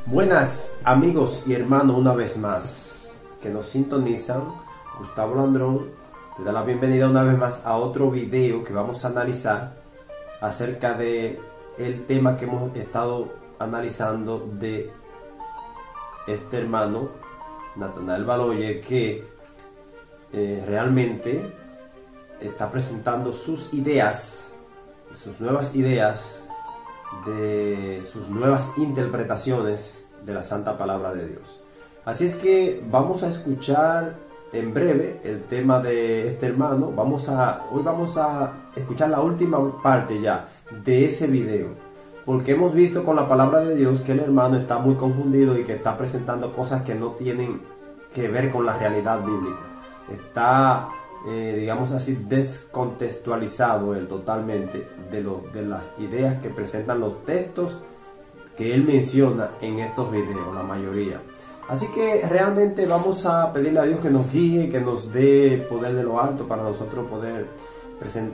Buenas amigos y hermanos, una vez más que nos sintonizan. Gustavo Landrón te da la bienvenida una vez más a otro video que vamos a analizar acerca de el tema que hemos estado analizando de este hermano Nathanael Baloye, que realmente está presentando sus ideas, sus nuevas ideas, de sus nuevas interpretaciones de la Santa Palabra de Dios. Así es que vamos a escuchar en breve el tema de este hermano. Hoy vamos a escuchar la última parte ya de ese video, porque hemos visto con la Palabra de Dios que el hermano está muy confundido y que está presentando cosas que no tienen que ver con la realidad bíblica. Está digamos así, descontextualizado él totalmente de las ideas que presentan los textos que él menciona en estos videos, la mayoría. Así que realmente vamos a pedirle a Dios que nos guíe, que nos dé poder de lo alto para nosotros poder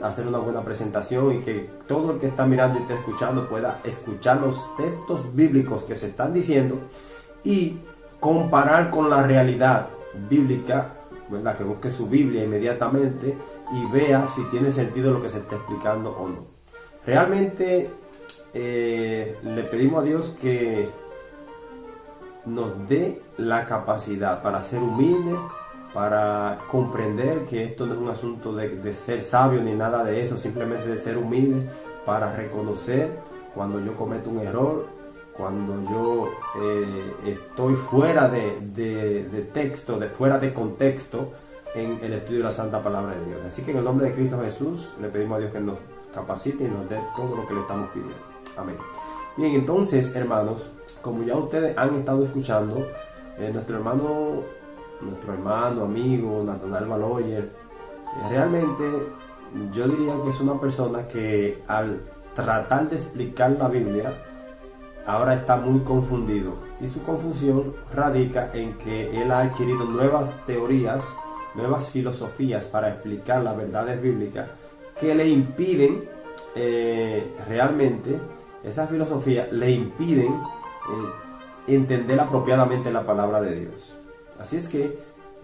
hacer una buena presentación, y que todo el que está mirando y está escuchando pueda escuchar los textos bíblicos que se están diciendo y comparar con la realidad bíblica, ¿verdad? Que busque su Biblia inmediatamente y vea si tiene sentido lo que se está explicando o no. Realmente le pedimos a Dios que nos dé la capacidad para ser humildes, para comprender que esto no es un asunto de ser sabio ni nada de eso, simplemente de ser humildes, para reconocer cuando yo cometo un error, cuando yo estoy fuera de texto, fuera de contexto en el estudio de la Santa Palabra de Dios. Así que en el nombre de Cristo Jesús le pedimos a Dios que nos capacite y nos dé todo lo que le estamos pidiendo. Amén. Bien, entonces, hermanos, como ya ustedes han estado escuchando, nuestro hermano, amigo Nathanael Baloye, realmente yo diría que es una persona que al tratar de explicar la Biblia ahora está muy confundido, y su confusión radica en que él ha adquirido nuevas teorías, nuevas filosofías para explicar las verdades bíblicas que le impiden, realmente esas filosofías le impiden entender apropiadamente la palabra de Dios. Así es que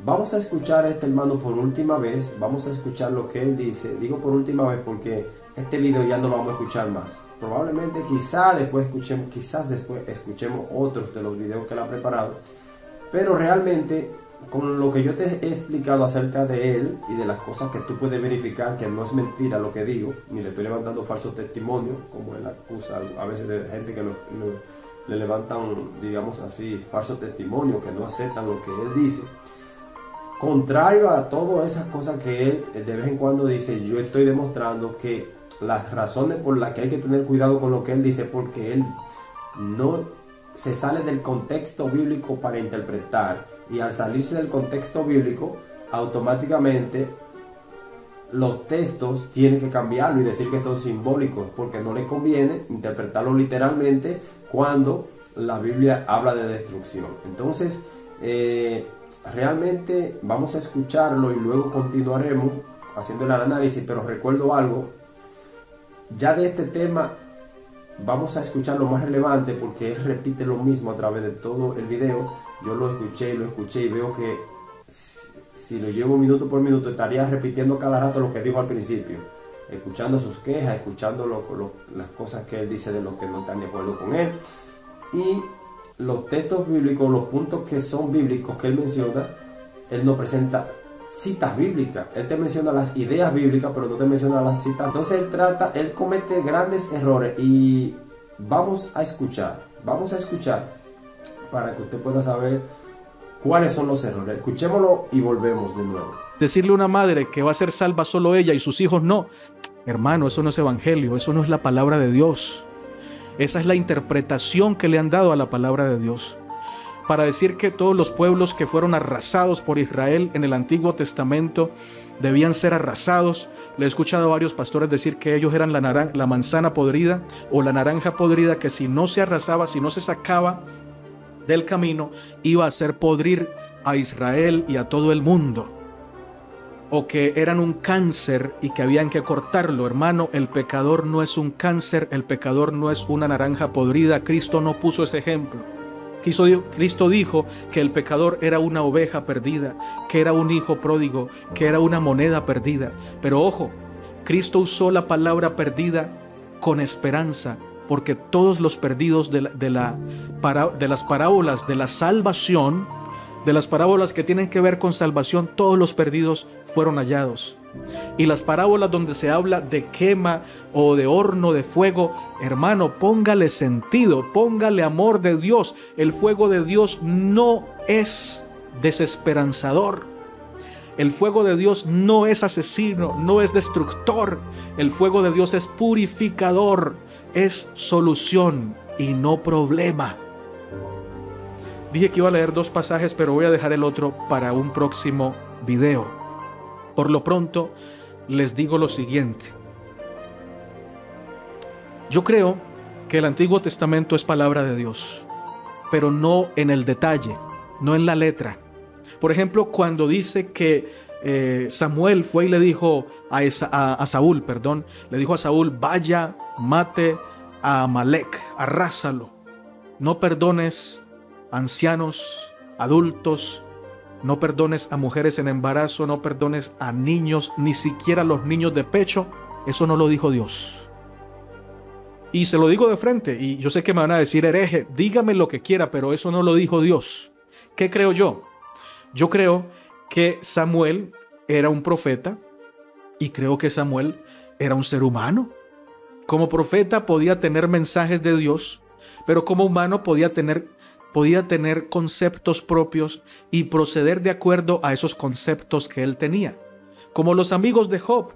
vamos a escuchar a este hermano por última vez, vamos a escuchar lo que él dice. Digo por última vez porque este video ya no lo vamos a escuchar más. Probablemente quizás después escuchemos otros de los videos que él ha preparado, pero realmente con lo que yo te he explicado acerca de él y de las cosas que tú puedes verificar que no es mentira lo que digo, ni le estoy levantando falso testimonio, como él acusa a veces de gente que le levantan, digamos así, falso testimonio, que no aceptan lo que él dice. Contrario a todas esas cosas que él de vez en cuando dice, yo estoy demostrando que las razones por las que hay que tener cuidado con lo que él dice, porque él no se sale del contexto bíblico para interpretar, y al salirse del contexto bíblico automáticamente los textos tienen que cambiarlo y decir que son simbólicos, porque no le conviene interpretarlo literalmente cuando la Biblia habla de destrucción. Entonces realmente vamos a escucharlo y luego continuaremos haciendo el análisis, pero recuerdo algo. Ya de este tema vamos a escuchar lo más relevante, porque él repite lo mismo a través de todo el video. Yo lo escuché y veo que si lo llevo minuto por minuto estaría repitiendo cada rato lo que dijo al principio, escuchando sus quejas, escuchando las cosas que él dice de los que no están de acuerdo con él, y los textos bíblicos, los puntos que son bíblicos que él menciona. Él no presenta citas bíblicas, él te menciona las ideas bíblicas, pero no te menciona las citas. Entonces él comete grandes errores, y vamos a escuchar para que usted pueda saber cuáles son los errores. Escuchémoslo y volvemos de nuevo. Decirle a una madre que va a ser salva solo ella y sus hijos no, hermano, eso no es evangelio, eso no es la palabra de Dios. Esa es la interpretación que le han dado a la palabra de Dios, para decir que todos los pueblos que fueron arrasados por Israel en el Antiguo Testamento debían ser arrasados. Le he escuchado a varios pastores decir que ellos eran la manzana podrida o la naranja podrida, que si no se arrasaba, si no se sacaba del camino, iba a hacer podrir a Israel y a todo el mundo. o que eran un cáncer y que habían que cortarlo. Hermano, el pecador no es un cáncer, el pecador no es una naranja podrida. Cristo no puso ese ejemplo. Cristo dijo que el pecador era una oveja perdida, que era un hijo pródigo, que era una moneda perdida. Pero ojo, Cristo usó la palabra perdida con esperanza, porque todos los perdidos de las parábolas de la salvación, de las parábolas que tienen que ver con salvación, todos los perdidos fueron hallados. Y las parábolas donde se habla de quema o de horno de fuego, hermano, póngale sentido, póngale amor de Dios. El fuego de Dios no es desesperanzador. El fuego de Dios no es asesino, no es destructor. El fuego de Dios es purificador, es solución y no problema. Dije que iba a leer 2 pasajes, pero voy a dejar el otro para un próximo video. Por lo pronto, les digo lo siguiente. Yo creo que el Antiguo Testamento es palabra de Dios, pero no en el detalle, no en la letra. Por ejemplo, cuando dice que Samuel fue y le dijo a Saúl, le dijo a Saúl, vaya, mate a Amalek, arrásalo. No perdones ancianos, adultos, no perdones a mujeres en embarazo, no perdones a niños, ni siquiera a los niños de pecho. Eso no lo dijo Dios. Y se lo digo de frente, y yo sé que me van a decir hereje, dígame lo que quiera, pero eso no lo dijo Dios. ¿Qué creo yo? Yo creo que Samuel era un profeta y creo que Samuel era un ser humano. Como profeta podía tener mensajes de Dios, pero como humano podía tener conceptos propios y proceder de acuerdo a esos conceptos que él tenía. Como los amigos de Job,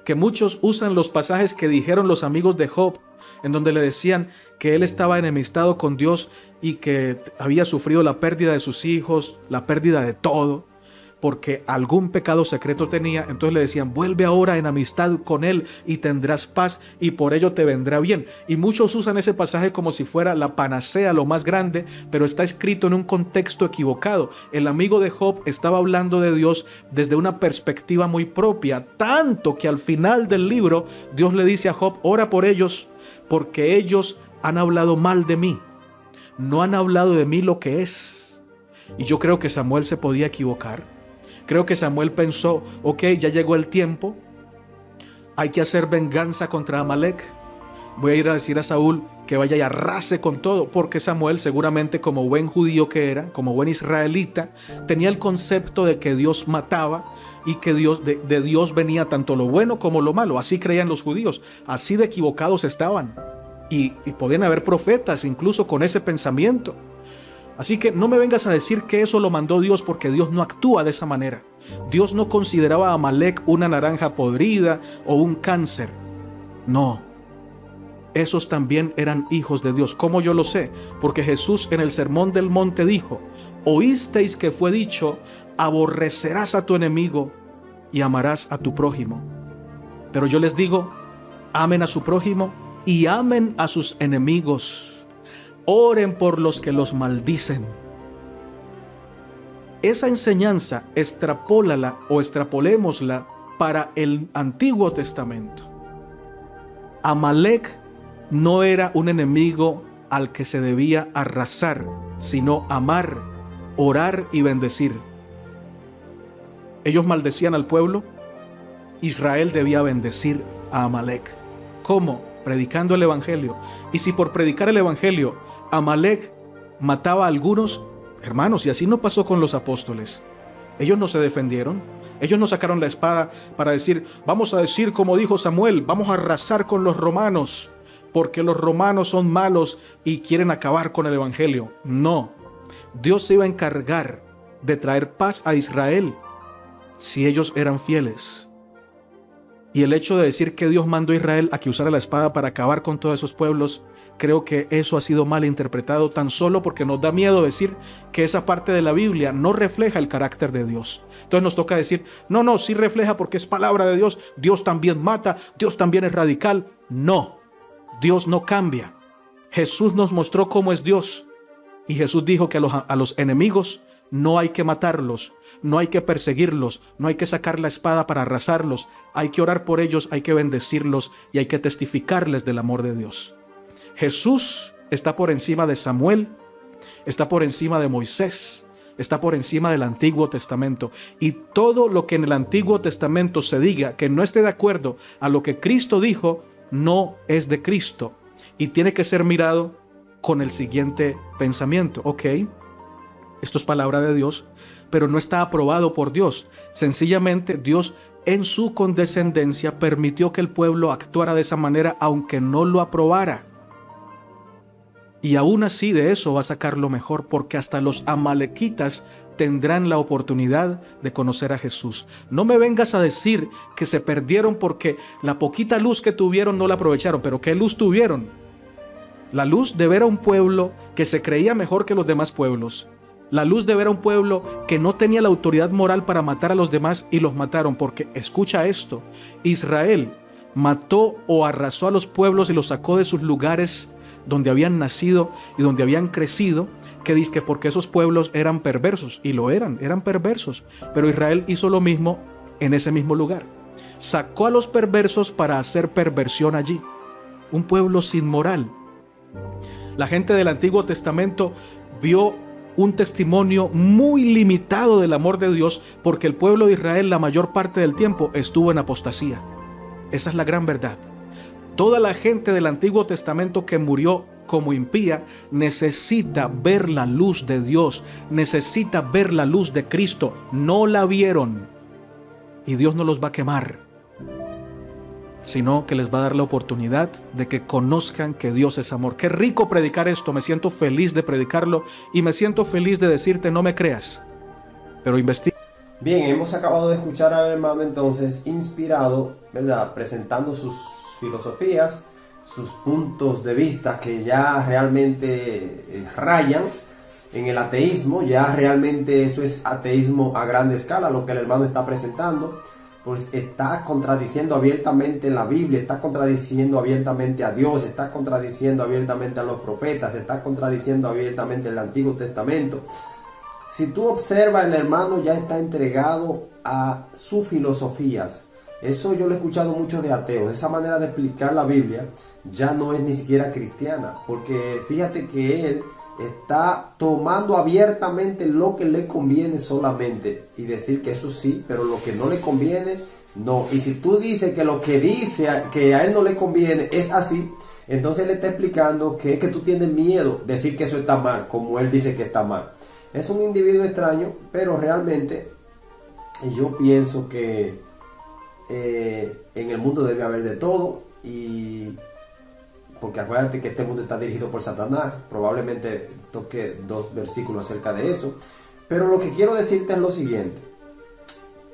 que muchos usan los pasajes que dijeron los amigos de Job, en donde le decían que él estaba enemistado con Dios y que había sufrido la pérdida de sus hijos, la pérdida de todo, porque algún pecado secreto tenía. Entonces le decían, vuelve ahora en amistad con él y tendrás paz y por ello te vendrá bien. Y muchos usan ese pasaje como si fuera la panacea, lo más grande, pero está escrito en un contexto equivocado. El amigo de Job estaba hablando de Dios desde una perspectiva muy propia, tanto que al final del libro Dios le dice a Job, ora por ellos, porque ellos han hablado mal de mí, no han hablado de mí lo que es. Y yo creo que Samuel se podía equivocar. Creo que Samuel pensó, ok, ya llegó el tiempo, hay que hacer venganza contra Amalek. Voy a ir a decir a Saúl que vaya y arrase con todo, porque Samuel seguramente, como buen judío que era, como buen israelita, tenía el concepto de que Dios mataba y que de Dios venía tanto lo bueno como lo malo. Así creían los judíos, así de equivocados estaban. Y podían haber profetas incluso con ese pensamiento. Así que no me vengas a decir que eso lo mandó Dios, porque Dios no actúa de esa manera. Dios no consideraba a Amalek una naranja podrida o un cáncer. No. Esos también eran hijos de Dios. ¿Cómo yo lo sé? Porque Jesús en el Sermón del Monte dijo, oísteis que fue dicho, aborrecerás a tu enemigo y amarás a tu prójimo. Pero yo les digo, amen a su prójimo y amen a sus enemigos. Oren por los que los maldicen. Esa enseñanza extrapolémosla para el Antiguo Testamento. Amalek no era un enemigo al que se debía arrasar, sino amar, orar y bendecir. Ellos maldecían al pueblo. Israel debía bendecir a Amalek. ¿Cómo? Predicando el evangelio. Y si por predicar el evangelio Amalek mataba a algunos, hermanos, y así no pasó con los apóstoles. Ellos no se defendieron, ellos no sacaron la espada para decir, vamos a decir como dijo Samuel, vamos a arrasar con los romanos, porque los romanos son malos y quieren acabar con el evangelio. No, Dios se iba a encargar de traer paz a Israel si ellos eran fieles. Y el hecho de decir que Dios mandó a Israel a que usara la espada para acabar con todos esos pueblos, creo que eso ha sido mal interpretado, tan solo porque nos da miedo decir que esa parte de la Biblia no refleja el carácter de Dios. Entonces nos toca decir, no, sí refleja porque es palabra de Dios, Dios también mata, Dios también es radical. No, Dios no cambia. Jesús nos mostró cómo es Dios. Y Jesús dijo que a los enemigos no hay que matarlos, no hay que perseguirlos, no hay que sacar la espada para arrasarlos, hay que orar por ellos, hay que bendecirlos y hay que testificarles del amor de Dios. Jesús está por encima de Samuel, está por encima de Moisés, está por encima del Antiguo Testamento. Y todo lo que en el Antiguo Testamento se diga que no esté de acuerdo a lo que Cristo dijo, no es de Cristo. Y tiene que ser mirado con el siguiente pensamiento. Ok, esto es palabra de Dios, pero no está aprobado por Dios. Sencillamente Dios en su condescendencia permitió que el pueblo actuara de esa manera aunque no lo aprobara. Y aún así de eso va a sacar lo mejor, porque hasta los amalequitas tendrán la oportunidad de conocer a Jesús. No me vengas a decir que se perdieron porque la poquita luz que tuvieron no la aprovecharon. ¿Pero qué luz tuvieron? La luz de ver a un pueblo que se creía mejor que los demás pueblos. La luz de ver a un pueblo que no tenía la autoridad moral para matar a los demás y los mataron. Porque, escucha esto, Israel mató o arrasó a los pueblos y los sacó de sus lugares donde habían nacido y donde habían crecido, que dice que porque esos pueblos eran perversos, y lo eran perversos, pero Israel hizo lo mismo en ese mismo lugar. Sacó a los perversos para hacer perversión allí. Un pueblo sin moral. La gente del Antiguo Testamento vio un testimonio muy limitado del amor de Dios, porque el pueblo de Israel la mayor parte del tiempo estuvo en apostasía. Esa es la gran verdad. Toda la gente del Antiguo Testamento que murió como impía necesita ver la luz de Dios, necesita ver la luz de Cristo. No la vieron y Dios no los va a quemar, sino que les va a dar la oportunidad de que conozcan que Dios es amor. Qué rico predicar esto, me siento feliz de predicarlo y me siento feliz de decirte no me creas, pero investiga. Bien, hemos acabado de escuchar al hermano entonces inspirado, ¿verdad? Presentando sus filosofías, sus puntos de vista que ya realmente rayan en el ateísmo. Ya realmente eso es ateísmo a gran escala lo que el hermano está presentando, pues está contradiciendo abiertamente la Biblia, está contradiciendo abiertamente a Dios, está contradiciendo abiertamente a los profetas, está contradiciendo abiertamente el Antiguo Testamento. Si tú observas, el hermano ya está entregado a sus filosofías. Eso yo lo he escuchado mucho de ateos. Esa manera de explicar la Biblia ya no es ni siquiera cristiana, porque fíjate que él está tomando abiertamente lo que le conviene solamente y decir que eso sí, pero lo que no le conviene, no. Y si tú dices que lo que dice que a él no le conviene es así, entonces él está explicando que es que tú tienes miedo de decir que eso está mal, como él dice que está mal. Es un individuo extraño, pero realmente yo pienso que en el mundo debe haber de todo, y porque acuérdate que este mundo está dirigido por Satanás. Probablemente toque 2 versículos acerca de eso, pero lo que quiero decirte es lo siguiente.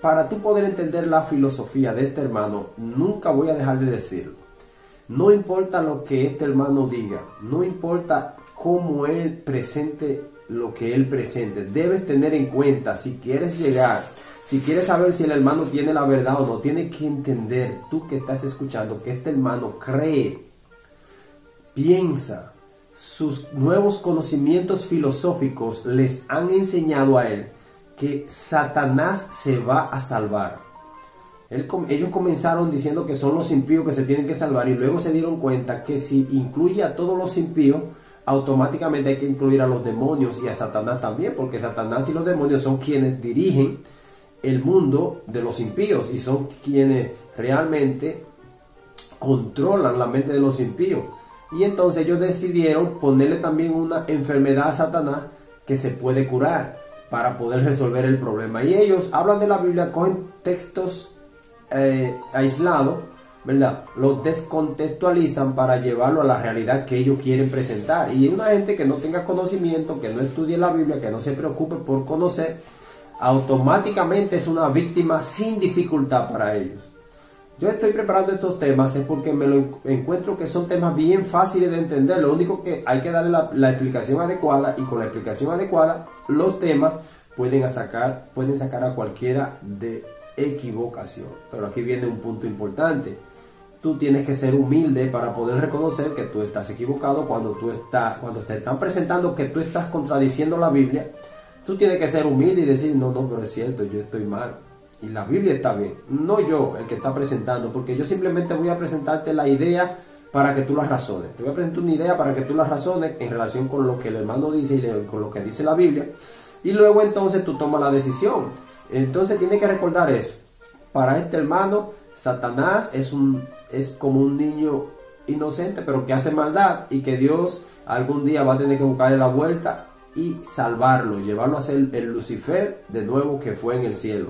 Para tú poder entender la filosofía de este hermano, nunca voy a dejar de decirlo. No importa lo que este hermano diga, no importa cómo él presente lo que él presente, debes tener en cuenta, si quieres llegar, si quieres saber si el hermano tiene la verdad o no, tienes que entender, tú que estás escuchando, que este hermano cree, piensa, sus nuevos conocimientos filosóficos les han enseñado a él que Satanás se va a salvar. Ellos comenzaron diciendo que son los impíos que se tienen que salvar, y luego se dieron cuenta que si incluye a todos los impíos, automáticamente hay que incluir a los demonios y a Satanás también, porque Satanás y los demonios son quienes dirigen el mundo de los impíos y son quienes realmente controlan la mente de los impíos. Y entonces ellos decidieron ponerle también una enfermedad a Satanás que se puede curar para poder resolver el problema. Y ellos hablan de la Biblia, cogen textos aislados, ¿verdad? Los descontextualizan para llevarlo a la realidad que ellos quieren presentar. Y una gente que no tenga conocimiento, que no estudie la Biblia, que no se preocupe por conocer, automáticamente es una víctima sin dificultad para ellos. Yo estoy preparando estos temas es porque me lo encuentro que son temas bien fáciles de entender. Lo único que hay que darle la explicación adecuada, y con la explicación adecuada los temas pueden sacar a cualquiera de equivocación. Pero aquí viene un punto importante. Tú tienes que ser humilde para poder reconocer que tú estás equivocado cuando te están presentando que tú estás contradiciendo la Biblia. Tú tienes que ser humilde y decir, no, pero es cierto, yo estoy mal. Y la Biblia está bien. No yo, el que está presentando, porque yo simplemente voy a presentarte la idea para que tú la razones. Te voy a presentar una idea para que tú la razones en relación con lo que el hermano dice y con lo que dice la Biblia. Y luego entonces tú tomas la decisión. Entonces tienes que recordar eso. Para este hermano, Satanás es como un niño inocente, pero que hace maldad y que Dios algún día va a tener que buscarle la vuelta y salvarlo, llevarlo a ser el Lucifer de nuevo que fue en el cielo.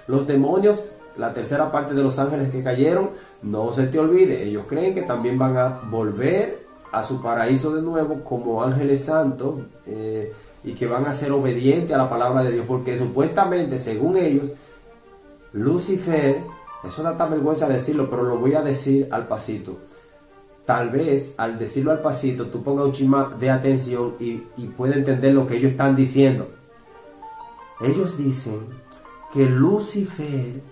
Los demonios, la tercera parte de los ángeles que cayeron, no se te olvide, ellos creen que también van a volver a su paraíso de nuevo como ángeles santos y que van a ser obedientes a la palabra de Dios, porque supuestamente, según ellos, Lucifer, eso da tan vergüenza decirlo, pero lo voy a decir al pasito. Tal vez al decirlo al pasito tú pongas un chisma de atención y puedas entender lo que ellos están diciendo. Ellos dicen que Lucifer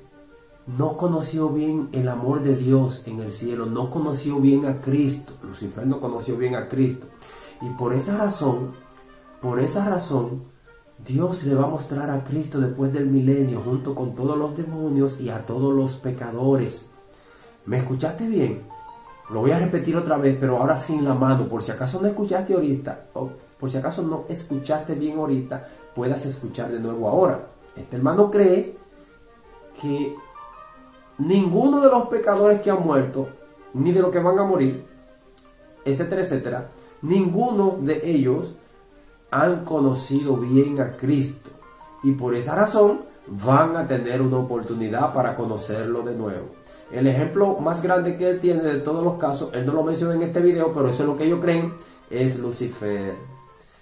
no conoció bien el amor de Dios en el cielo, no conoció bien a Cristo. Lucifer no conoció bien a Cristo. Y por esa razón, Dios le va a mostrar a Cristo después del milenio junto con todos los demonios y a todos los pecadores. ¿Me escuchaste bien? Lo voy a repetir otra vez, pero ahora sin la mano, por si acaso no escuchaste ahorita, o por si acaso no escuchaste bien ahorita, puedas escuchar de nuevo ahora. Este hermano cree que ninguno de los pecadores que han muerto, ni de los que van a morir, etcétera, etcétera, ninguno de ellos han conocido bien a Cristo. Y por esa razón van a tener una oportunidad para conocerlo de nuevo. El ejemplo más grande que él tiene de todos los casos, él no lo menciona en este video, pero eso es lo que ellos creen, es Lucifer.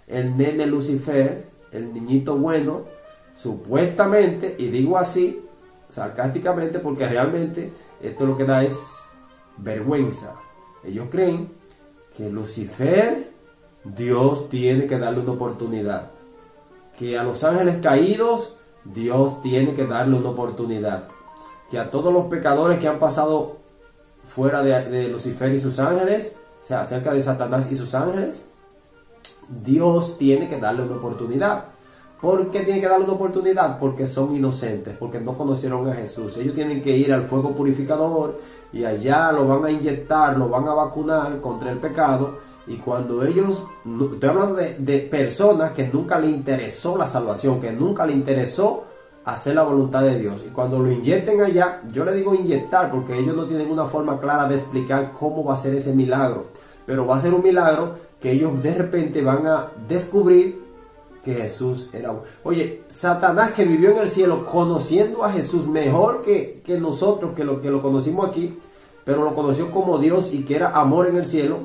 El nene Lucifer, el niñito bueno, supuestamente, y digo así, sarcásticamente, porque realmente esto lo que da es vergüenza. Ellos creen que Lucifer, Dios tiene que darle una oportunidad. Que a los ángeles caídos, Dios tiene que darle una oportunidad. Que a todos los pecadores que han pasado fuera de Lucifer y sus ángeles, o sea, acerca de Satanás y sus ángeles, Dios tiene que darle una oportunidad. ¿Por qué tiene que darle una oportunidad? Porque son inocentes, porque no conocieron a Jesús. Ellos tienen que ir al fuego purificador y allá lo van a inyectar, lo van a vacunar contra el pecado. Y cuando ellos, estoy hablando de personas que nunca le interesó la salvación, que nunca le interesó hacer la voluntad de Dios, y cuando lo inyecten allá, yo le digo inyectar porque ellos no tienen una forma clara de explicar cómo va a ser ese milagro, pero va a ser un milagro que ellos de repente van a descubrir que Jesús era. Oye, Satanás, que vivió en el cielo conociendo a Jesús mejor que nosotros, que lo conocimos aquí, pero lo conoció como Dios y que era amor en el cielo,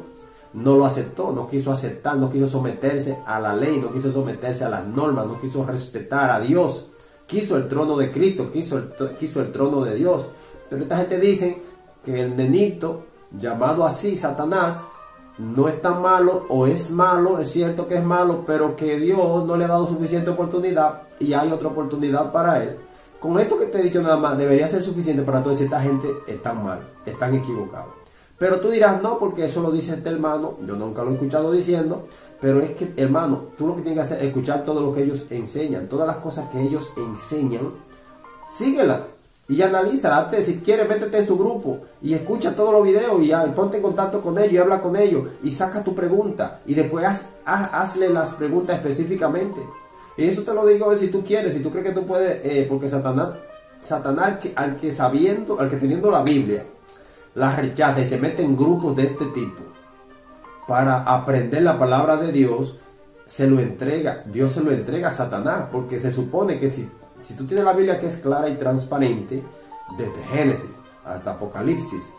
no lo aceptó, no quiso aceptar, no quiso someterse a la ley, no quiso someterse a las normas, no quiso respetar a Dios. Quiso el trono de Cristo, quiso el trono de Dios. Pero esta gente dice que el nenito, llamado así, Satanás, no es tan malo, o es malo, es cierto que es malo, pero que Dios no le ha dado suficiente oportunidad y hay otra oportunidad para él. Con esto que te he dicho nada más, debería ser suficiente para tú decir, esta gente está mal, están equivocados. Pero tú dirás, no, porque eso lo dice este hermano, yo nunca lo he escuchado diciendo, pero es que, hermano, tú lo que tienes que hacer es escuchar todo lo que ellos enseñan, todas las cosas que ellos enseñan, síguela y analízala. Si quieres, métete en su grupo y escucha todos los videos y ponte en contacto con ellos y habla con ellos y saca tu pregunta y después hazle las preguntas específicamente. Y eso te lo digo si tú quieres, si tú crees que tú puedes, porque Satanás al que teniendo la Biblia, la rechaza y se mete en grupos de este tipo para aprender la palabra de Dios, Dios se lo entrega a Satanás, porque se supone que si tú tienes la Biblia que es clara y transparente, desde Génesis hasta Apocalipsis,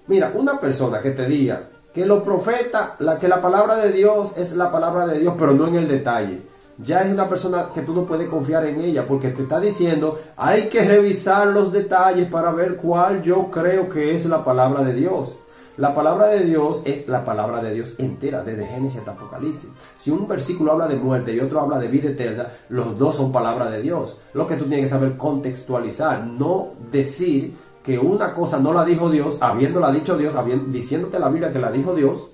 mira, una persona que te diga que los profetas, que la palabra de Dios es la palabra de Dios, pero no en el detalle, ya es una persona que tú no puedes confiar en ella, porque te está diciendo, hay que revisar los detalles para ver cuál yo creo que es la palabra de Dios. La palabra de Dios es la palabra de Dios entera, desde Génesis hasta Apocalipsis. Si un versículo habla de muerte y otro habla de vida eterna, los dos son palabra de Dios. Lo que tú tienes que saber contextualizar, no decir que una cosa no la dijo Dios, habiéndola dicho Dios, diciéndote la Biblia que la dijo Dios,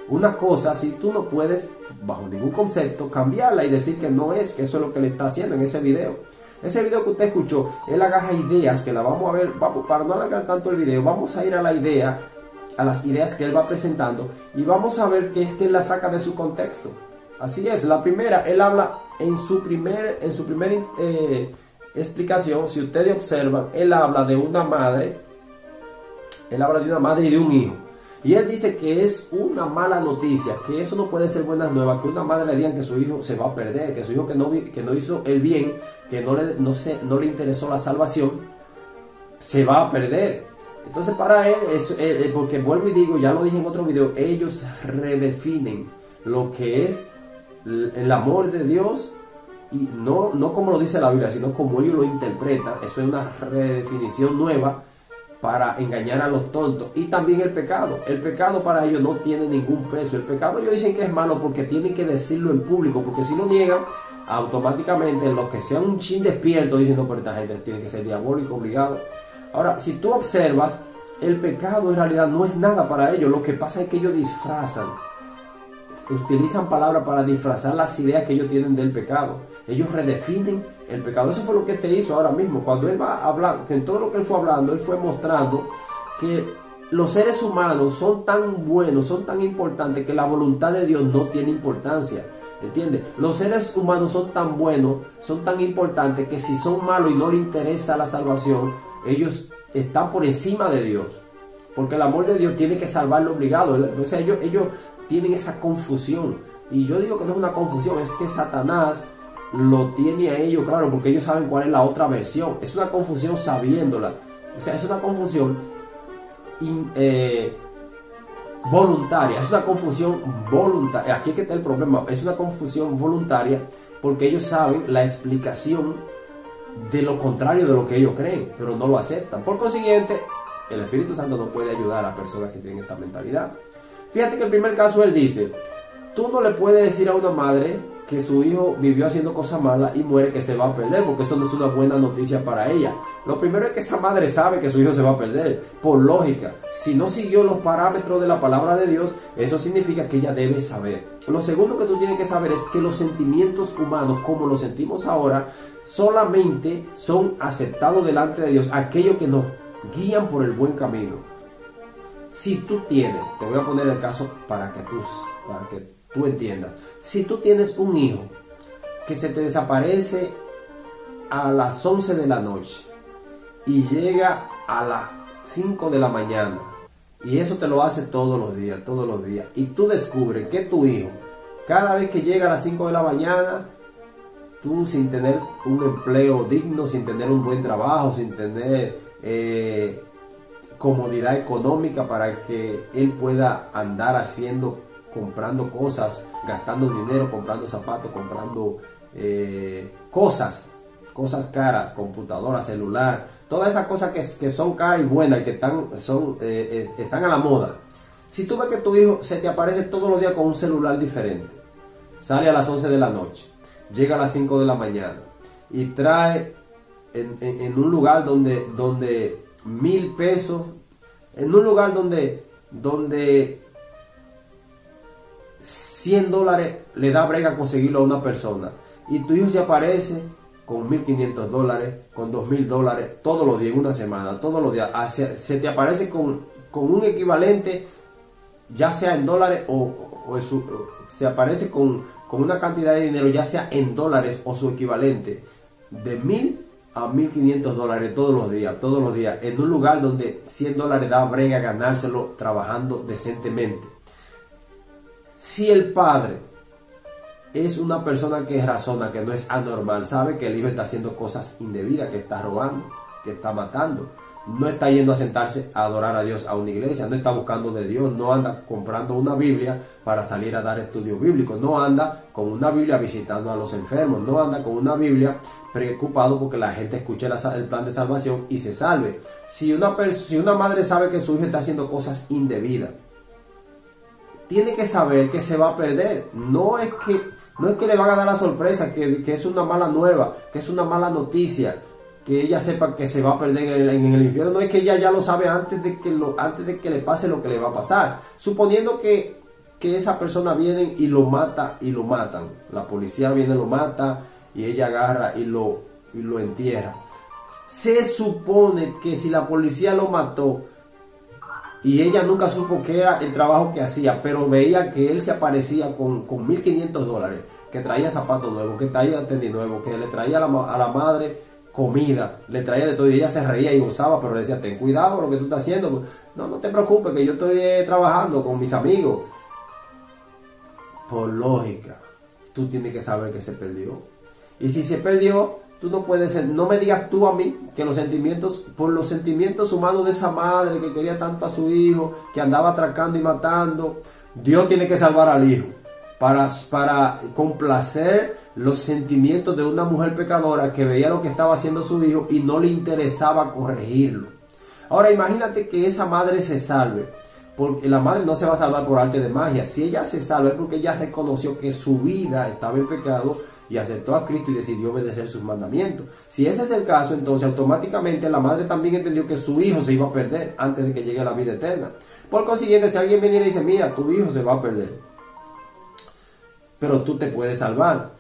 una cosa, si tú no puedes, bajo ningún concepto, cambiarla y decir que no es, que eso es lo que le está haciendo en ese video. Ese video que usted escuchó, él agarra ideas que la vamos a ver, para no alargar tanto el video, vamos a ir a la idea, a las ideas que él va presentando y vamos a ver que es que él la saca de su contexto. Así es, la primera, él habla en su primera explicación, si ustedes observan, él habla de una madre, y de un hijo. Y él dice que es una mala noticia, que eso no puede ser buenas nuevas, que una madre le diga que su hijo se va a perder, que su hijo que no hizo el bien, que no le interesó la salvación, se va a perder. Entonces para él, porque vuelvo y digo, ya lo dije en otro video, ellos redefinen lo que es el amor de Dios, y no como lo dice la Biblia, sino como ellos lo interpretan. Eso es una redefinición nueva para engañar a los tontos. Y también el pecado para ellos no tiene ningún peso. El pecado ellos dicen que es malo porque tienen que decirlo en público, porque si lo niegan, automáticamente los que sean un chin despiertos dicen, no, pero esta gente tiene que ser diabólico, obligado. Ahora, si tú observas, el pecado en realidad no es nada para ellos. Lo que pasa es que ellos utilizan palabras para disfrazar las ideas que ellos tienen del pecado. Ellos redefinen el pecado. Eso fue lo que te hizo ahora mismo. Cuando él va hablando, en todo lo que él fue hablando, él fue mostrando que los seres humanos son tan buenos, son tan importantes, que la voluntad de Dios no tiene importancia. ¿Entiendes? Los seres humanos son tan buenos, son tan importantes, que si son malos y no les interesa la salvación, ellos están por encima de Dios. Porque el amor de Dios tiene que salvarlo obligado. O sea, ellos tienen esa confusión. Y yo digo que no es una confusión, es que Satanás lo tiene a ellos claro, porque ellos saben cuál es la otra versión. Es una confusión sabiéndola. O sea, es una confusión voluntaria. Es una confusión voluntaria. Aquí es que está el problema. Es una confusión voluntaria porque ellos saben la explicación de lo contrario de lo que ellos creen, pero no lo aceptan. Por consiguiente, el Espíritu Santo no puede ayudar a personas que tienen esta mentalidad. Fíjate que el primer caso él dice, tú no le puedes decir a una madre que su hijo vivió haciendo cosas malas y muere, que se va a perder, porque eso no es una buena noticia para ella. Lo primero es que esa madre sabe que su hijo se va a perder, por lógica. Si no siguió los parámetros de la palabra de Dios, eso significa que ella debe saber. Lo segundo que tú tienes que saber es que los sentimientos humanos, como los sentimos ahora, solamente son aceptados delante de Dios aquellos que nos guían por el buen camino. Si tú tienes, te voy a poner el caso para que tú entiendas. Si tú tienes un hijo que se te desaparece a las 11 de la noche y llega a las 5 de la mañana, y eso te lo hace todos los días, y tú descubres que tu hijo, cada vez que llega a las 5 de la mañana, tú sin tener un empleo digno, sin tener un buen trabajo, sin tener comodidad económica para que él pueda andar comprando cosas, gastando dinero, comprando zapatos, comprando cosas caras, computadora, celular, todas esas cosas que son caras y buenas, que están a la moda. Si tú ves que tu hijo se te aparece todos los días con un celular diferente, sale a las 11 de la noche, llega a las 5 de la mañana y trae en un lugar donde 1,000 pesos, en un lugar donde $100 le da brega conseguirlo a una persona, y tu hijo se aparece con $1,500, con $2,000 todos los días, en una semana, todos los días, se te aparece con un equivalente, ya sea en dólares se aparece con una cantidad de dinero, ya sea en dólares o su equivalente, de $1,000 a $1,500 todos los días, en un lugar donde $100 da brega ganárselo trabajando decentemente. Si el padre es una persona que razona, que no es anormal, sabe que el hijo está haciendo cosas indebidas, que está robando, que está matando, no está yendo a sentarse a adorar a Dios a una iglesia, no está buscando de Dios, no anda comprando una Biblia para salir a dar estudios bíblicos, no anda con una Biblia visitando a los enfermos, no anda con una Biblia preocupado porque la gente escuche el plan de salvación y se salve. Si una madre sabe que su hijo está haciendo cosas indebidas, tiene que saber que se va a perder. No es que le van a dar la sorpresa, que es una mala nueva, que es una mala noticia, que ella sepa que se va a perder en el infierno. No es que ella ya lo sabe antes de que le pase lo que le va a pasar. Suponiendo que que esa persona viene y lo mata y lo matan. La policía viene, lo mata y ella agarra y lo entierra. Se supone que si la policía lo mató y ella nunca supo qué era el trabajo que hacía, pero veía que él se aparecía con $1,500, que traía zapatos nuevos, que traía tenis nuevos, que le traía a la madre comida, le traía de todo, y ella se reía y gozaba, pero le decía, ten cuidado con lo que tú estás haciendo. No te preocupes, que yo estoy trabajando con mis amigos. Por lógica, tú tienes que saber que se perdió. Y si se perdió, tú no puedes ser, no me digas tú a mí que por los sentimientos humanos de esa madre que quería tanto a su hijo, que andaba atracando y matando, Dios tiene que salvar al hijo para complacer los sentimientos de una mujer pecadora que veía lo que estaba haciendo su hijo y no le interesaba corregirlo. Ahora imagínate que esa madre se salve, porque la madre no se va a salvar por arte de magia. Si ella se salva es porque ella reconoció que su vida estaba en pecado y aceptó a Cristo y decidió obedecer sus mandamientos. Si ese es el caso, entonces automáticamente la madre también entendió que su hijo se iba a perder antes de que llegue a la vida eterna. Por consiguiente, si alguien viene y le dice, mira, tu hijo se va a perder, pero tú te puedes salvar.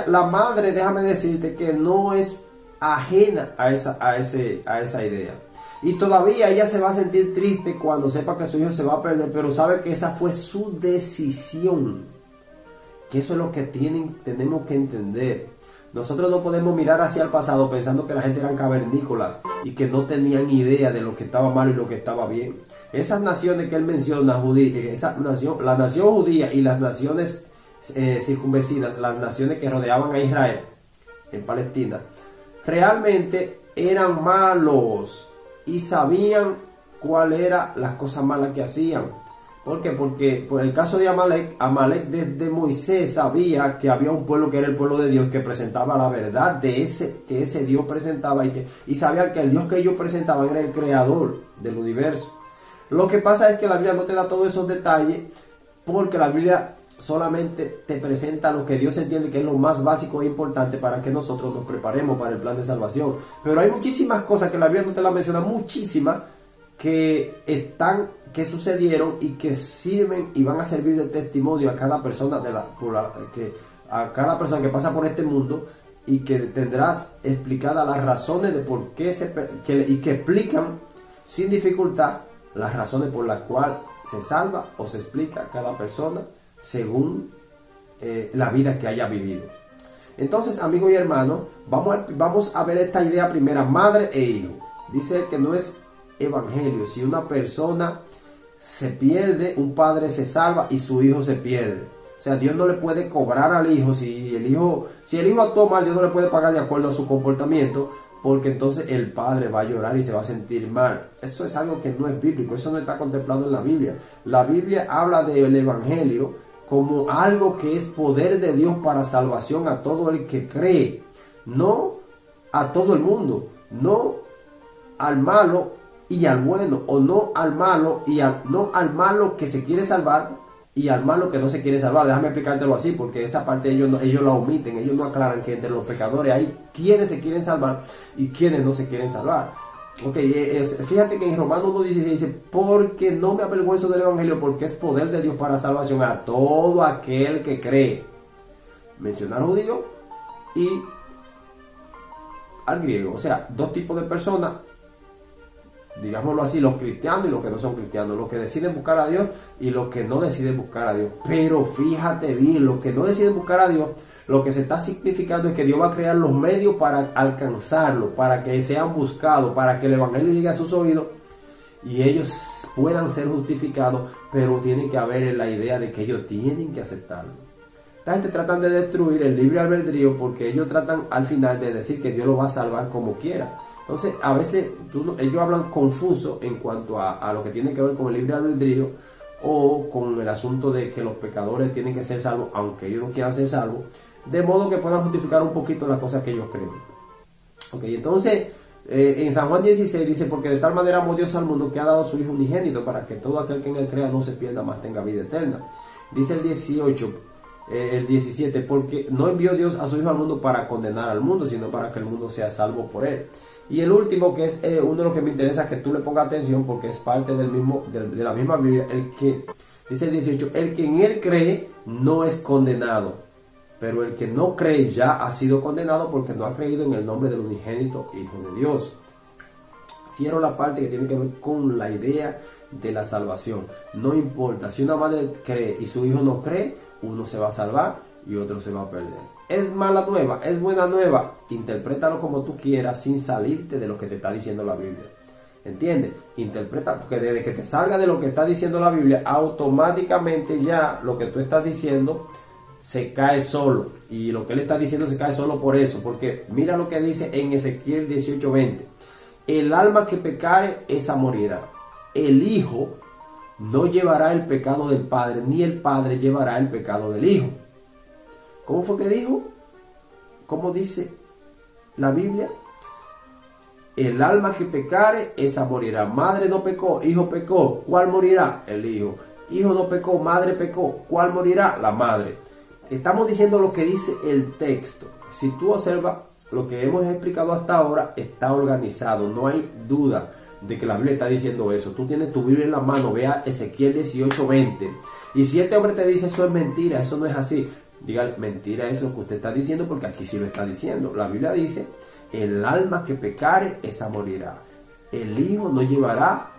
La madre, déjame decirte que no es ajena a esa idea. Y todavía ella se va a sentir triste cuando sepa que su hijo se va a perder, pero sabe que esa fue su decisión. Que eso es lo que tenemos que entender. Nosotros no podemos mirar hacia el pasado pensando que la gente eran cavernícolas y que no tenían idea de lo que estaba mal y lo que estaba bien. Esas naciones que él menciona, la nación judía y las naciones circunvecinas, las naciones que rodeaban a Israel en Palestina, realmente eran malos y sabían cuál era las cosas malas que hacían. ¿Por qué? Porque por el caso de Amalek desde Moisés sabía que había un pueblo que era el pueblo de Dios, que presentaba la verdad que ese Dios presentaba, y sabía que el Dios que ellos presentaban era el creador del universo. Lo que pasa es que la Biblia no te da todos esos detalles, porque la Biblia solamente te presenta lo que Dios entiende que es lo más básico e importante para que nosotros nos preparemos para el plan de salvación. Pero hay muchísimas cosas que la Biblia no te la menciona, muchísimas que sucedieron y que sirven y van a servir de testimonio a cada persona a cada persona que pasa por este mundo, y que tendrás explicadas las razones de por qué y que explican sin dificultad las razones por las cuales se salva o se explica a cada persona según la vida que haya vivido. Entonces, amigos y hermanos, vamos a ver esta idea primera, madre e hijo. Dice que no es evangelio si una persona se pierde, un padre se salva y su hijo se pierde. O sea, Dios no le puede cobrar al hijo si el hijo actuó mal. Dios no le puede pagar de acuerdo a su comportamiento, porque entonces el padre va a llorar y se va a sentir mal. Eso es algo que no es bíblico, eso no está contemplado en la Biblia. La Biblia habla del evangelio como algo que es poder de Dios para salvación a todo el que cree, no a todo el mundo, no al malo y al bueno, o no al malo no al malo que se quiere salvar y al malo que no se quiere salvar. Déjame explicártelo así, porque esa parte ellos la omiten, ellos no aclaran que entre los pecadores hay quienes se quieren salvar y quienes no se quieren salvar. Fíjate que en Romanos 1:16 dice, porque no me avergüenzo del evangelio, porque es poder de Dios para salvación a todo aquel que cree. Menciona al judío y al griego, o sea, dos tipos de personas, digámoslo así, los cristianos y los que no son cristianos, los que deciden buscar a Dios y los que no deciden buscar a Dios. Pero fíjate bien, los que no deciden buscar a Dios, lo que se está significando es que Dios va a crear los medios para alcanzarlo, para que sean buscados, para que el evangelio llegue a sus oídos y ellos puedan ser justificados, pero tiene que haber la idea de que ellos tienen que aceptarlo. Esta gente tratan de destruir el libre albedrío, porque ellos tratan al final de decir que Dios lo va a salvar como quiera. Entonces, a veces ellos hablan confuso en cuanto a lo que tiene que ver con el libre albedrío, o con el asunto de que los pecadores tienen que ser salvos, aunque ellos no quieran ser salvos, de modo que puedan justificar un poquito las cosas que ellos creen. Entonces, en San Juan 16 dice, porque de tal manera amó Dios al mundo que ha dado a su Hijo unigénito, para que todo aquel que en él crea no se pierda, mas tenga vida eterna. Dice el 17, porque no envió Dios a su Hijo al mundo para condenar al mundo, sino para que el mundo sea salvo por él. Y el último, que es uno de los que me interesa que tú le pongas atención, porque es parte de la misma Biblia, el que Dice el 18, el que en él cree no es condenado, pero el que no cree ya ha sido condenado porque no ha creído en el nombre del unigénito Hijo de Dios. Cierro la parte que tiene que ver con la idea de la salvación. No importa, si una madre cree y su hijo no cree, uno se va a salvar y otro se va a perder. ¿Es mala nueva? ¿Es buena nueva? Interprétalo como tú quieras sin salirte de lo que te está diciendo la Biblia. ¿Entiendes? Interpreta, porque desde que te salga de lo que está diciendo la Biblia, automáticamente ya lo que tú estás diciendo se cae solo. Y lo que él está diciendo se cae solo por eso. Porque mira lo que dice en Ezequiel 18:20. El alma que pecare, esa morirá. El hijo no llevará el pecado del padre, ni el padre llevará el pecado del hijo. ¿Cómo fue que dijo? ¿Cómo dice la Biblia? El alma que pecare, esa morirá. Madre no pecó, hijo pecó, ¿cuál morirá? El hijo. Hijo no pecó, madre pecó, ¿cuál morirá? La madre. Estamos diciendo lo que dice el texto. Si tú observas lo que hemos explicado hasta ahora, está organizado. No hay duda de que la Biblia está diciendo eso. Tú tienes tu Biblia en la mano, vea Ezequiel 18:20. Y si este hombre te dice eso es mentira, eso no es así, dígale, mentira es lo que usted está diciendo, porque aquí sí lo está diciendo. La Biblia dice, el alma que pecare, esa morirá. El hijo no llevará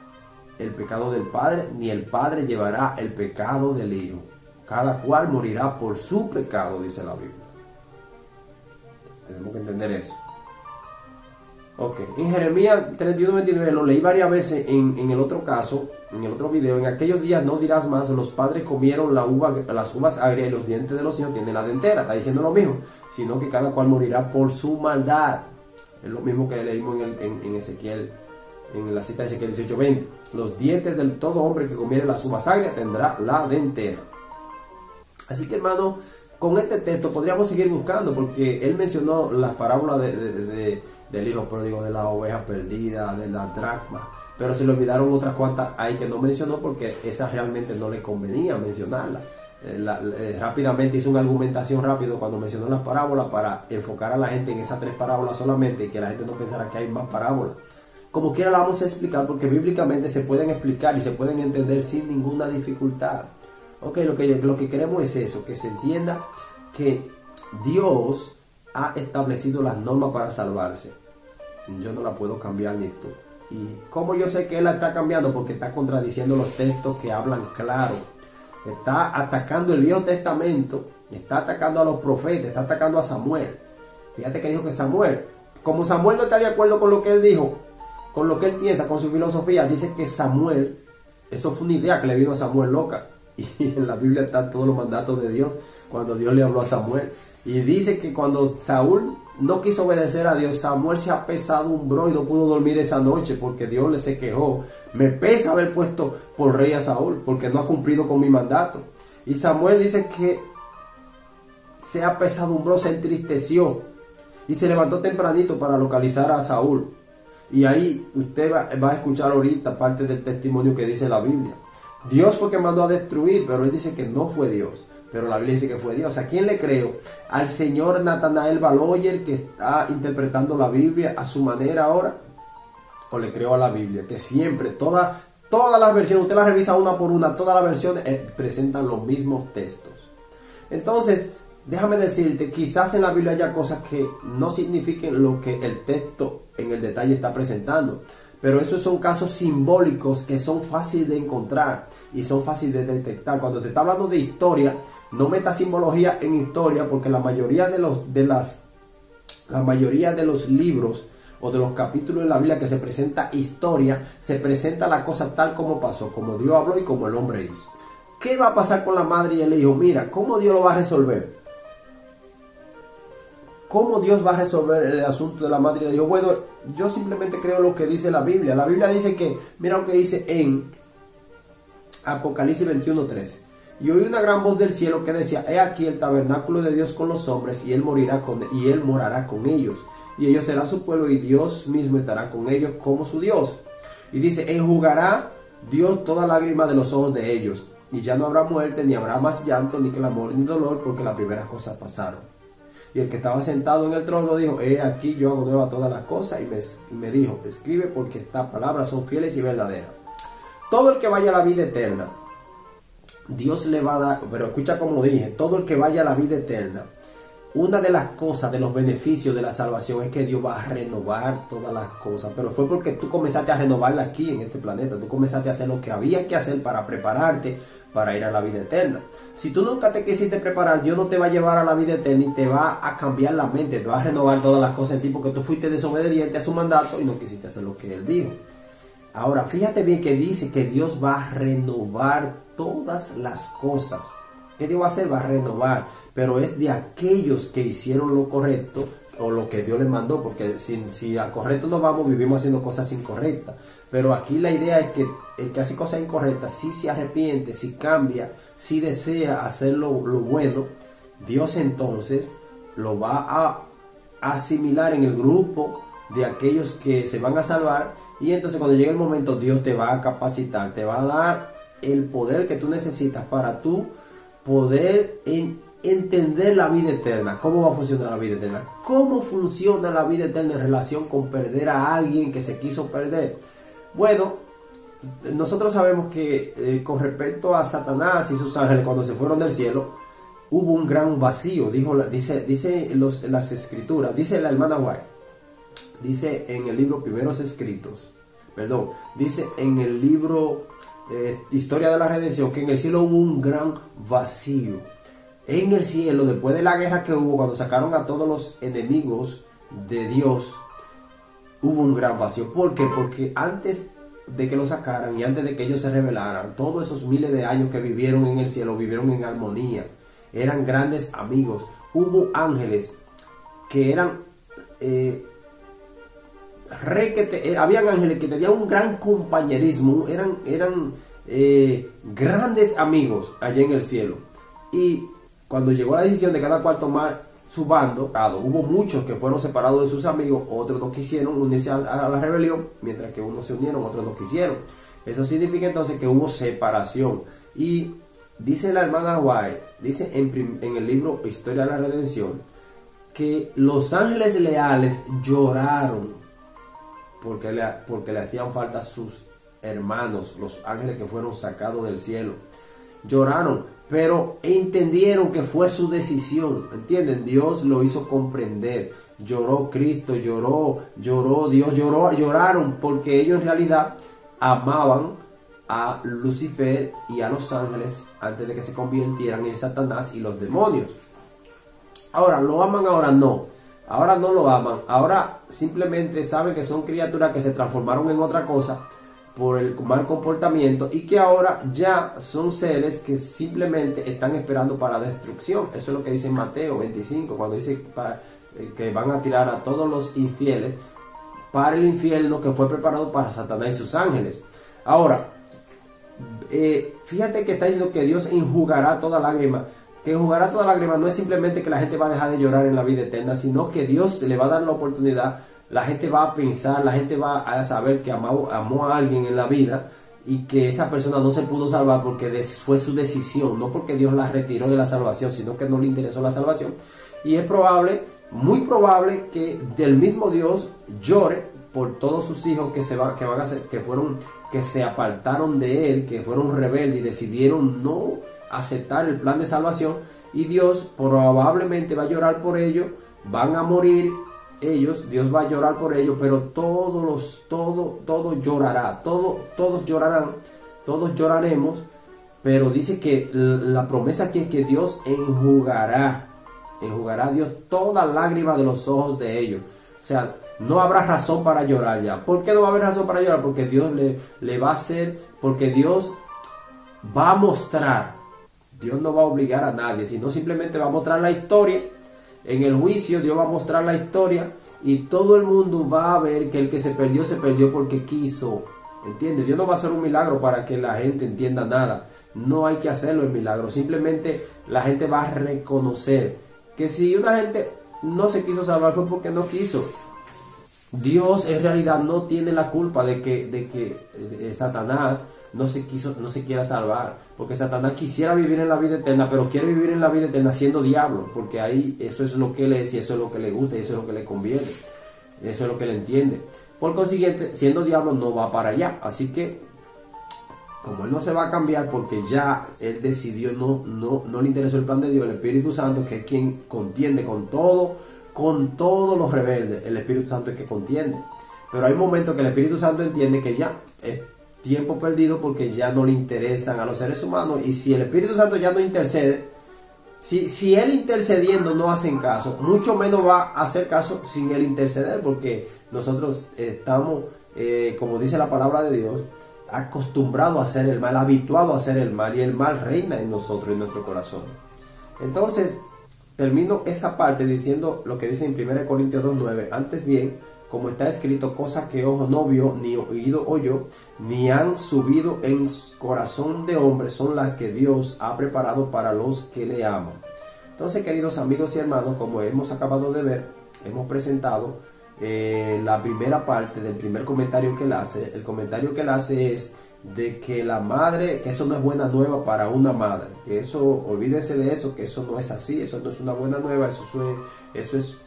el pecado del padre, ni el padre llevará el pecado del hijo. Cada cual morirá por su pecado, dice la Biblia. Tenemos que entender eso. Ok, en Jeremías 31:29 lo leí varias veces en el otro caso, en el otro video. En aquellos días no dirás más, los padres comieron las uvas agrias y los dientes de los hijos tienen la dentera. Está diciendo lo mismo, sino que cada cual morirá por su maldad. Es lo mismo que leímos en Ezequiel, en la cita de Ezequiel 18:20. Los dientes de todo hombre que comiere las uvas agrias tendrá la dentera. Así que, hermano, con este texto podríamos seguir buscando, porque él mencionó las parábolas del hijo pródigo, de la oveja perdida, de la dracma, pero se le olvidaron otras cuantas ahí que no mencionó, porque esas realmente no le convenía mencionarlas. Rápidamente hizo una argumentación rápido cuando mencionó las parábolas para enfocar a la gente en esas 3 parábolas solamente, y que la gente no pensara que hay más parábolas. Como quiera la vamos a explicar, porque bíblicamente se pueden explicar y se pueden entender sin ninguna dificultad. Ok, lo que queremos es eso, que se entienda que Dios ha establecido las normas para salvarse. Yo no la puedo cambiar ni tú. ¿Y cómo yo sé que Él la está cambiando? Porque está contradiciendo los textos que hablan claro. Está atacando el Viejo Testamento, está atacando a los profetas, está atacando a Samuel. Fíjate que dijo que Samuel, como Samuel no está de acuerdo con lo que él dijo, con lo que él piensa, con su filosofía, dice que Samuel, eso fue una idea que le vino a Samuel loca. Y en la Biblia están todos los mandatos de Dios, cuando Dios le habló a Samuel. Y dice que cuando Saúl no quiso obedecer a Dios, Samuel se apesadumbró y no pudo dormir esa noche, porque Dios le se quejó. Me pesa haber puesto por rey a Saúl, porque no ha cumplido con mi mandato. Y Samuel dice que se apesadumbró, se entristeció y se levantó tempranito para localizar a Saúl. Y ahí usted va a escuchar ahorita parte del testimonio que dice la Biblia. Dios fue que mandó a destruir, pero él dice que no fue Dios. Pero la Biblia dice que fue Dios. ¿A quién le creo? ¿Al señor Nathanael Baloyer, que está interpretando la Biblia a su manera ahora? ¿O le creo a la Biblia? Que siempre, todas las versiones, usted las revisa una por una, todas las versiones presentan los mismos textos. Entonces, déjame decirte, quizás en la Biblia haya cosas que no signifiquen lo que el texto en el detalle está presentando. Pero esos son casos simbólicos que son fáciles de encontrar y son fáciles de detectar. Cuando te está hablando de historia, no meta simbología en historia, porque la mayoría de los libros o de los capítulos de la Biblia que se presenta historia, se presenta la cosa tal como pasó, como Dios habló y como el hombre hizo. ¿Qué va a pasar con la madre y el hijo? Mira, ¿cómo Dios lo va a resolver? ¿Cómo Dios va a resolver el asunto de la madre y el hijo? Bueno, yo simplemente creo lo que dice la Biblia. La Biblia dice que, mira lo que dice en Apocalipsis 21:13. Y oí una gran voz del cielo que decía: he aquí el tabernáculo de Dios con los hombres, y él morará con ellos. Y ellos serán su pueblo, y Dios mismo estará con ellos como su Dios. Y dice: enjugará Dios toda lágrima de los ojos de ellos. Y ya no habrá muerte, ni habrá más llanto, ni clamor, ni dolor, porque las primeras cosas pasaron. Y el que estaba sentado en el trono dijo: he aquí yo hago nueva todas las cosas. Y me dijo: escribe, porque estas palabras son fieles y verdaderas. Todo el que vaya a la vida eterna Dios le va a dar, pero escucha como dije, todo el que vaya a la vida eterna, una de las cosas, de los beneficios de la salvación es que Dios va a renovar todas las cosas, pero fue porque tú comenzaste a renovarla aquí en este planeta, tú comenzaste a hacer lo que había que hacer para prepararte para ir a la vida eterna. Si tú nunca te quisiste preparar, Dios no te va a llevar a la vida eterna y te va a cambiar la mente, te va a renovar todas las cosas en ti porque tú fuiste desobediente a su mandato y no quisiste hacer lo que Él dijo. Ahora, fíjate bien que dice que Dios va a renovar todas las cosas. ¿Qué Dios va a hacer? Va a renovar, pero es de aquellos que hicieron lo correcto o lo que Dios les mandó, porque si al correcto nos vamos, vivimos haciendo cosas incorrectas. Pero aquí la idea es que el que hace cosas incorrectas, si se arrepiente, si cambia, si desea hacer lo bueno, Dios entonces lo va a asimilar en el grupo de aquellos que se van a salvar. Y entonces cuando llegue el momento, Dios te va a capacitar, te va a dar el poder que tú necesitas para tú poder entender la vida eterna. ¿Cómo va a funcionar la vida eterna? ¿Cómo funciona la vida eterna en relación con perder a alguien que se quiso perder? Bueno, nosotros sabemos que con respecto a Satanás y sus ángeles, cuando se fueron del cielo, hubo un gran vacío. Dice las escrituras, dice la hermana White, dice en el libro Primeros Escritos, dice en el libro Historia de la Redención, que en el cielo hubo un gran vacío. En el cielo, después de la guerra que hubo, cuando sacaron a todos los enemigos de Dios, hubo un gran vacío. ¿Por qué? Porque antes de que lo sacaran y antes de que ellos se rebelaran, todos esos miles de años que vivieron en el cielo, vivieron en armonía, eran grandes amigos. Hubo ángeles que eran habían ángeles que tenían un gran compañerismo, eran grandes amigos allá en el cielo. Y cuando llegó la decisión de cada cual tomar su bando, hubo muchos que fueron separados de sus amigos, otros no quisieron unirse a la rebelión, mientras que unos se unieron, otros no quisieron. Eso significa entonces que hubo separación. Y dice la hermana White, dice en el libro Historia de la Redención, que los ángeles leales lloraron porque le hacían falta sus hermanos, los ángeles que fueron sacados del cielo. Lloraron, pero entendieron que fue su decisión, ¿entienden? Dios lo hizo comprender. Lloró Cristo, lloró Dios, lloraron porque ellos en realidad amaban a Lucifer y a los ángeles antes de que se convirtieran en Satanás y los demonios. Ahora, ¿lo aman? Ahora no. Ahora no lo aman. Ahora simplemente saben que son criaturas que se transformaron en otra cosa por el mal comportamiento y que ahora ya son seres que simplemente están esperando para destrucción. Eso es lo que dice en Mateo 25, cuando dice que van a tirar a todos los infieles para el infierno que fue preparado para Satanás y sus ángeles. Ahora, fíjate que está diciendo que Dios enjugará toda lágrima. Que enjugará toda lágrima no es simplemente que la gente va a dejar de llorar en la vida eterna, sino que Dios le va a dar la oportunidad. La gente va a pensar, la gente va a saber que amó a alguien en la vida y que esa persona no se pudo salvar porque fue su decisión, no porque Dios la retiró de la salvación, sino que no le interesó la salvación. Y es probable, muy probable, que del mismo Dios llore por todos sus hijos que se apartaron de él, que fueron rebeldes y decidieron no aceptar el plan de salvación, y Dios probablemente va a llorar por ellos, van a morir ellos, Dios va a llorar por ellos, pero todos llorará, todos llorarán, todos lloraremos, pero dice que la promesa aquí es que Dios enjugará Dios toda lágrima de los ojos de ellos. O sea, no habrá razón para llorar ya. ¿Por qué no va a haber razón para llorar? Porque Dios le va a hacer, porque Dios va a mostrar. Dios no va a obligar a nadie, sino simplemente va a mostrar la historia. En el juicio Dios va a mostrar la historia y todo el mundo va a ver que el que se perdió porque quiso. ¿Entiende? Dios no va a hacer un milagro para que la gente entienda nada. No hay que hacerlo el milagro. Simplemente la gente va a reconocer que si una gente no se quiso salvar fue porque no quiso. Dios en realidad no tiene la culpa de que Satanás no se quiera salvar, porque Satanás quisiera vivir en la vida eterna, pero quiere vivir en la vida eterna siendo diablo, porque ahí eso es lo que él es y eso es lo que le gusta y eso es lo que le conviene, eso es lo que le entiende. Por consiguiente, siendo diablo no va para allá. Así que como él no se va a cambiar porque ya él decidió, no le interesó el plan de Dios, el Espíritu Santo, que es quien contiende con todos los rebeldes, el Espíritu Santo es que contiende. Pero hay momentos que el Espíritu Santo entiende que ya es tiempo perdido porque ya no le interesan a los seres humanos, y si el Espíritu Santo ya no intercede, si él intercediendo no hacen caso, mucho menos va a hacer caso sin él interceder, porque nosotros estamos, como dice la palabra de Dios, acostumbrados a hacer el mal, habituados a hacer el mal, y el mal reina en nosotros, en nuestro corazón. Entonces, termino esa parte diciendo lo que dice en 1 Corintios 2:9, antes bien, como está escrito, cosas que ojo no vio, ni oído oyó, ni han subido en corazón de hombre, son las que Dios ha preparado para los que le aman. Entonces, queridos amigos y hermanos, como hemos acabado de ver, hemos presentado la primera parte del primer comentario que él hace. El comentario que él hace es de que la madre, que eso no es buena nueva para una madre, que eso, olvídese de eso, que eso no es así, eso no es una buena nueva, eso es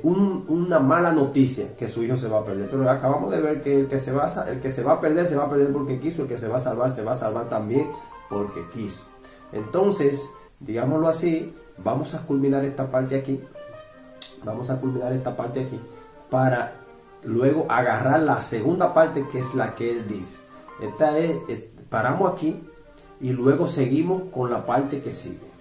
una mala noticia, que su hijo se va a perder. Pero acabamos de ver que el que se va a perder porque quiso, el que se va a salvar también porque quiso. Entonces, digámoslo así, vamos a culminar esta parte aquí. Para luego agarrar la segunda parte, que es la que él dice. Paramos aquí y luego seguimos con la parte que sigue.